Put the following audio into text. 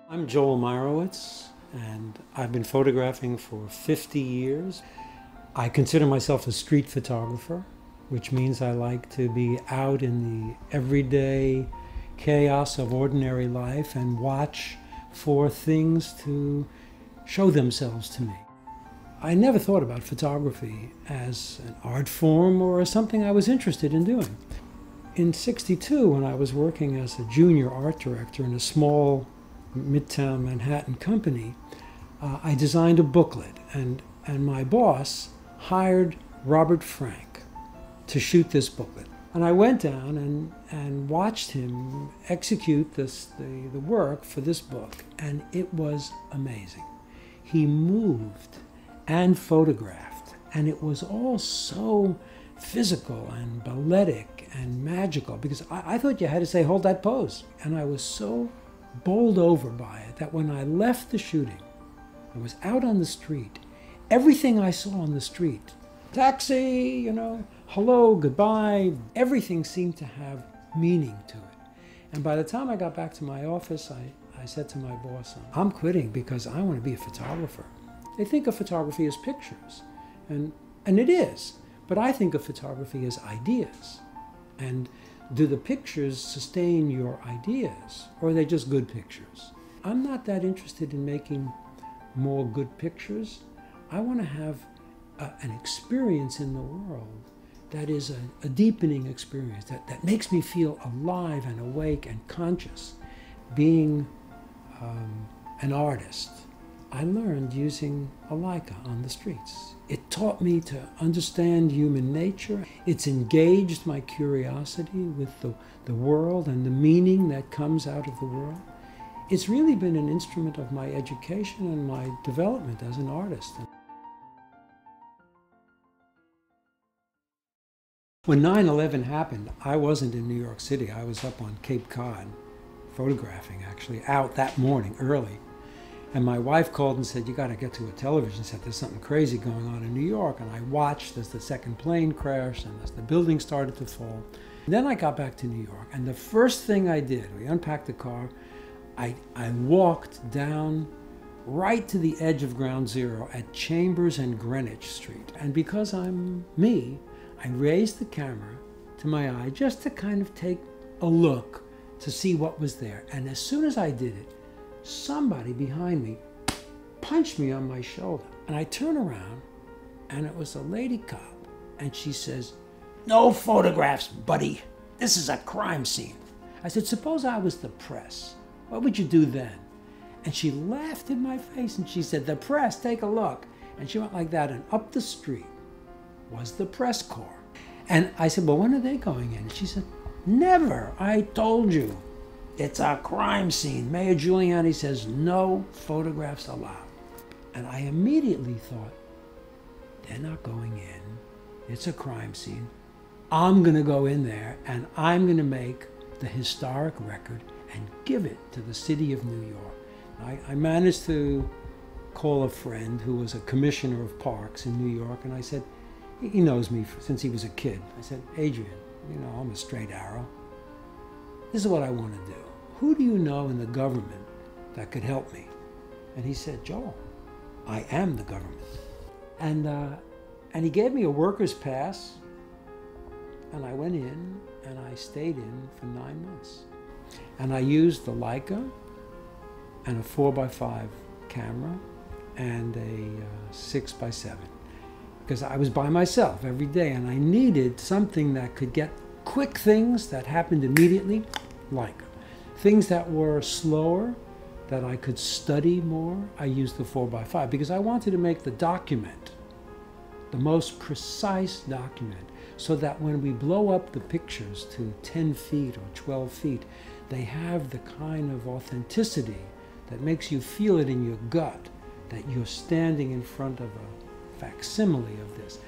I'm Joel Meyerowitz, and I've been photographing for 50 years. I consider myself a street photographer, which means I like to be out in the everyday chaos of ordinary life and watch for things to show themselves to me. I never thought about photography as an art form or as something I was interested in doing. In '62, when I was working as a junior art director in a small Midtown Manhattan company, I designed a booklet, and my boss hired Robert Frank to shoot this booklet. And I went down and watched him execute the work for this book, and it was amazing. He moved and photographed, and it was all so physical and balletic and magical, because I thought you had to say, hold that pose. And I was so bowled over by it that when I left the shooting, I was out on the street, everything I saw on the street, taxi, hello, goodbye, everything seemed to have meaning to it. And by the time I got back to my office, I said to my boss, I'm quitting because I want to be a photographer. They think of photography as pictures, and it is, but I think of photography as ideas. And do the pictures sustain your ideas, or are they just good pictures? I'm not that interested in making more good pictures. I want to have an experience in the world that is a deepening experience, that makes me feel alive and awake and conscious. Being an artist, I learned using a Leica on the streets. It taught me to understand human nature. It's engaged my curiosity with the world and the meaning that comes out of the world. It's really been an instrument of my education and my development as an artist. When 9/11 happened, I wasn't in New York City. I was up on Cape Cod, photographing actually, out that morning early. And my wife called and said, you got to get to a television set. There's something crazy going on in New York. And I watched as the second plane crashed and as the building started to fall. And then I got back to New York. And the first thing I did, we unpacked the car, I walked down right to the edge of Ground Zero at Chambers and Greenwich Street. And because I'm me, I raised the camera to my eye just to kind of take a look to see what was there. And as soon as I did it, somebody behind me punched me on my shoulder. And I turn around, and it was a lady cop. And she says, "No photographs, buddy. This is a crime scene." I said, "Suppose I was the press. What would you do then?" And she laughed in my face, and she said, "The press, take a look." And she went like that, and up the street was the press corps. And I said, "Well, when are they going in?" And she said, "Never. I told you. It's a crime scene. Mayor Giuliani says no photographs allowed." And I immediately thought, they're not going in. It's a crime scene. I'm going to go in there, and I'm going to make the historic record and give it to the city of New York. I managed to call a friend who was a commissioner of parks in New York, and I said, he knows me since he was a kid. I said, "Adrian, I'm a straight arrow. This is what I want to do. Who do you know in the government that could help me?" And he said, "Joel, I am the government." And he gave me a worker's pass, and I went in, and I stayed in for 9 months. And I used the Leica and a 4x5 camera and a 6x7, because I was by myself every day, and I needed something that could get quick things that happened immediately, Leica. Things that were slower, that I could study more, I used the 4x5, because I wanted to make the document the most precise document, so that when we blow up the pictures to 10 feet or 12 feet, they have the kind of authenticity that makes you feel it in your gut, that you're standing in front of a facsimile of this.